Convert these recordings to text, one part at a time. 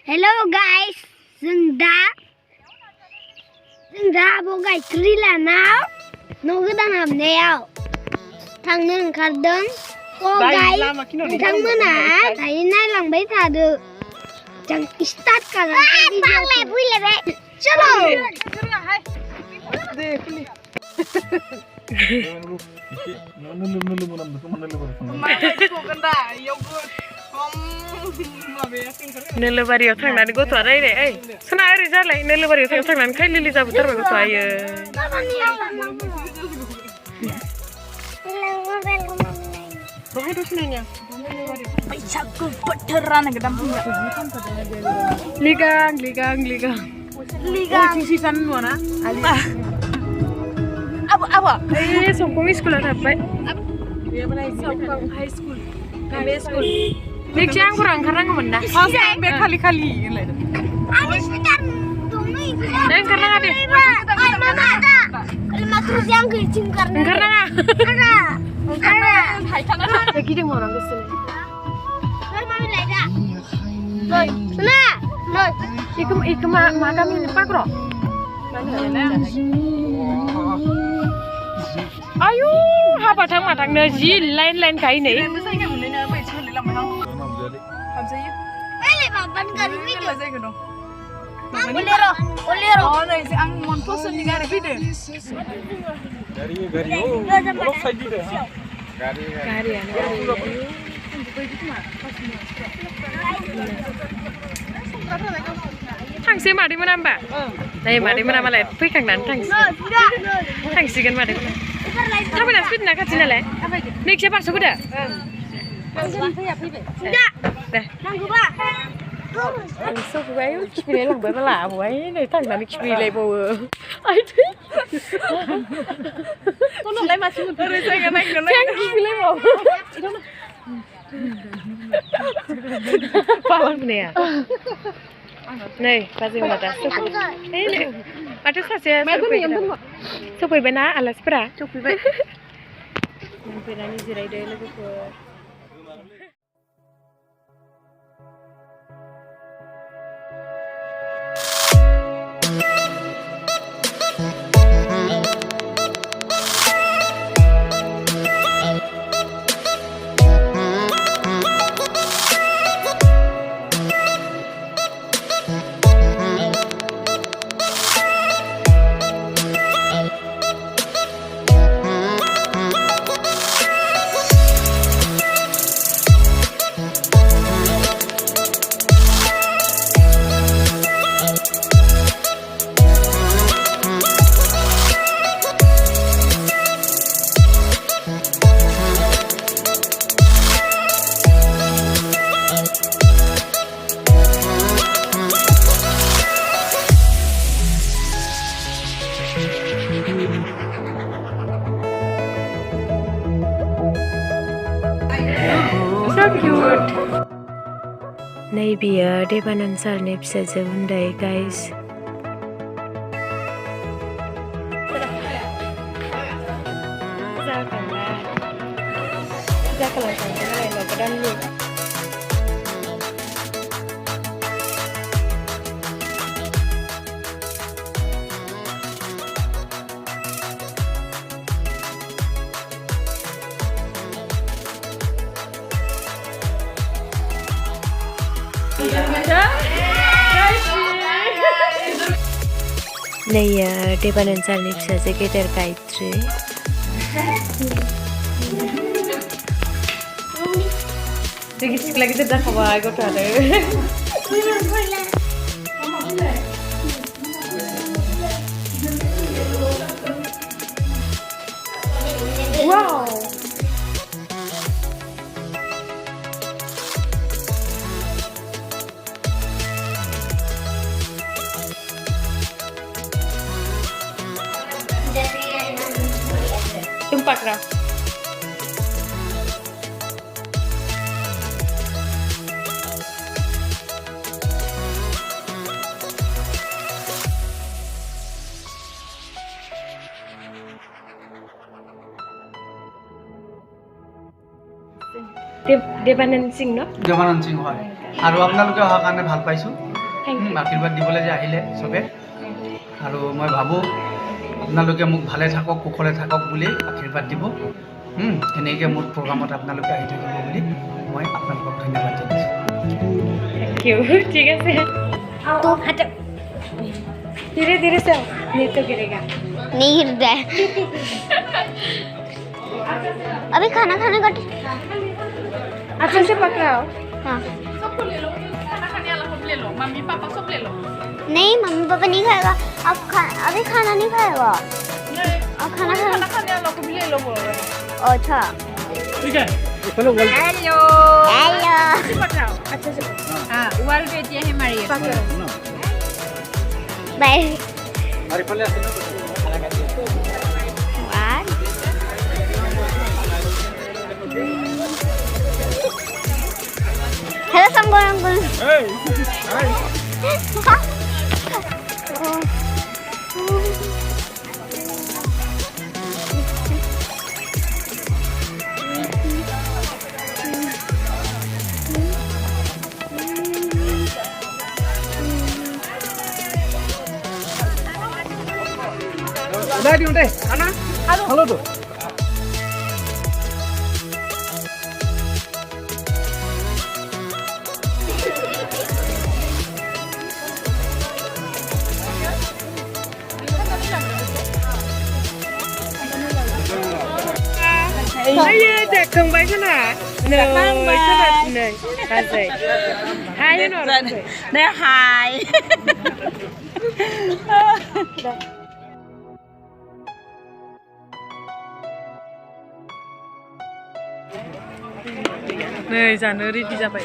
Hello guys, जों दा बगाय ट्रिलानाव न' गोदान हाबनायाव थांनो ओंखारदों। गाइस नोंथांमोना दायो नायलांबाय थादो। जों स्टार्ट खालामनोसै। चलो नोलोबारियाव थांनानै गथ'आ रायलाय ओइ सोना ओरै जालाय नोलोबारियाव थांनानै खायलिलि जाबोथारबाय गथ'आ आयो बहाय दसनाया बैसागु बोथोरानो गोदान लिगां सिसान नुवाना आबो ए समखं स्कुलाव थाबाय समखं हाई स्कुल गामि स्कुल नेक्स्ट आं फोरा ओंखारनांगौमोन ना बे खालि होनलायदों आं स्पिकार दंनो इखौ ओंखारनाङा दे माथ्र' आं गैथिं ओंखारनाङा हायथाना गिदिंहरनांगौसो सोर माबि लायदा सोना इखौ मा गामिनि पाग्र आयु हाबाथां माथांनो जि लाइन गायनै थांसै मादैमोना होमबा नै मादैमोना मालाय फैखांनानै थांसिगोन मादैमोना थाबायना फैदोंना खाथि नालाय नैखिया बारस'बोदो दे सफैबाय खिफिलाय लांबाय बाला आबौहाय नै थांनानै खिफिलायबावो आइथै नोंलाय मासि ओरै जायगा नागिरनानै खिफिलायबावो पावार फैनाया नै बाजै मादा सफैबाय माथो सासेया सफैबायना आलासिफोरा सफैबाय मोनफैनानै जिरायदो लोगोफोर नै बियो देबानन्द सारनि फिसाजो उन्दै गाइस नै देबानन्द सारनि फिसाजो गेदेर गायत्रि जोंनि सिख्ला गिदिर जाखाबाय गथ'आनो वाव Tumpakra. Devanand singh no? Devanand singh হয় আৰু আপোনালোকে অহা কাৰণে ভাল পাইছো আশীৰ্বাদ দিবলৈ যে আহিলে চবে আৰু মই ভাবোঁ আপোনালোকে মোক ভালে থাকক কুশলে থাকক বুলি আশীৰ্বাদ দিব এনেকৈ মোৰ প্ৰগ্ৰামত আপোনালোকে আহি থাকিব বুলি মই আপোনালোকক ধন্যবাদ জনাইছোঁ थैंक यू ठीक है तो हटो धीरे धीरे से नहीं तो गिरेगा नहीं गिरता है अभी खाना खाने का अच्छा से पकड़ाओ हाँ सबको ले लो खाना खाने वाला सब ले लो मम्मी पापा सब ले लो नहीं मम्मी पापा नहीं खाएगा अभी खाना नहीं खाएगा अब खाना खाने वाला को भी ले लो बोल रहे अच्छा ठीक है हेलो हेलो हेलो पकड़ाओ अच्छा से हाँ ऊपर बेटियाँ है हमारी पकड़ो बाय अरे पहले आते ना हेलो संगोल uncle udah di udah mana halo tuh Ayo cek keng baik sana. Nơi sana nơi. Kasih. Hai nó rồi. Đây hai. Nơi जानो रेडि जाबाय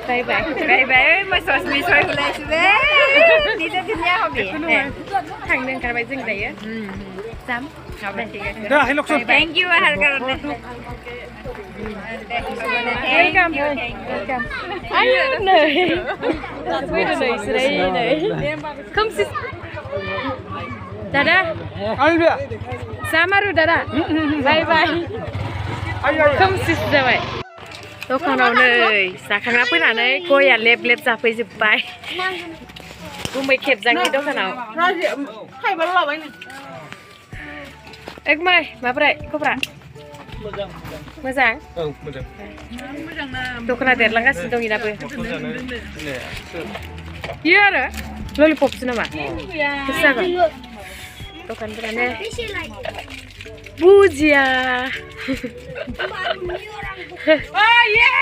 Bye bye. Bye bye. Mà soi mi soi lại chứ đấy. Đi ra thiên nhau không bị. Thằng nên cái bài dừng đấy á. Dám. Học đây. dah hello so Thank you har karon. Welcome. Welcome. Ayo này. Wait này sini này. Come sis. Dada. ayo dia Samaru dada. Bye bye. Come sis जाबाय. दखानाव नै जाखांना फैनानै गया लेब लेब जाफैजोब्बाय गुमै खेबजांनि दखानाव एक माय माब्रै खबरा मोजां दखाना देरलांगासिनो दं इनाबो इयो आरो ललिपपसो नामा बेसे जागोन दखानफोरानो बुजिया Oh iya.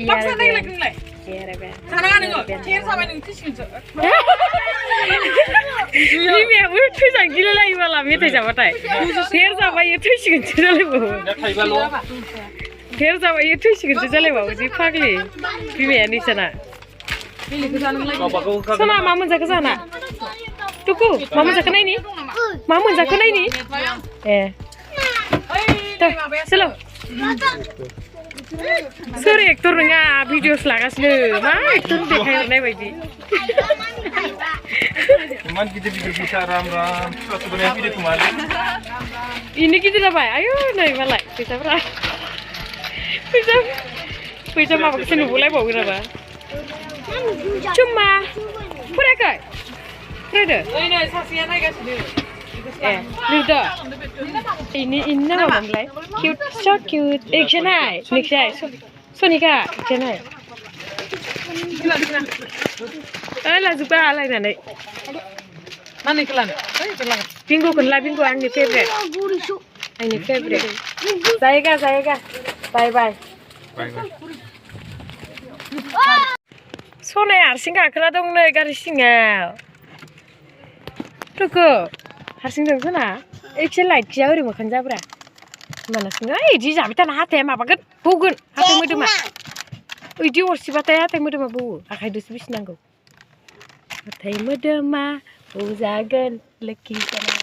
Paksa deh lagi mulai. Iya Rebe. Sana kan enggak? Cier sama ning tisin. Ini ya udah tuh gila lagi malam itu jabatai. Cier sama itu sih kan jalan bawa. Cier sama itu sih kan jalan bawa di pagli. Ini ya di sana. Sana mama jaga sana. Tuku, mau menjakan ini? Mau menjakan ini? Tuh, selo. Sorry, aktor nggak video selagasnya. Mah, aktor dekai naik lagi. Cuman kita bisa ram-ram sebenarnya video kemarin. Ini kita dapat. Ayo, naik balik. Bisa berapa? Bisa mau kesini boleh bawa berapa? Cuma, pura kai. Pura. Ini saksinya naik ke sini. Luda. Ini apa mulai? Cute, so cute. Hapjennai, nikah. Sonika, hapjennai. Lah juga alai nanti. Mana kelan? Bingo kan lah bingo ang favorite. Ang favorite. Saya ga. Bye. 손에 아르싱가 그라동네 가르싱아. 그거 하르싱정구나. 액션 라이트 자우리 뭐 간자브라. 만나싱가 이지 잡이타나 하테 마바긋 보근 하테 무드마. 이디 워시바타 하테 무드마 보. 아카이 두스 비스난고. 하테 무드마 보자근 럭키 sana.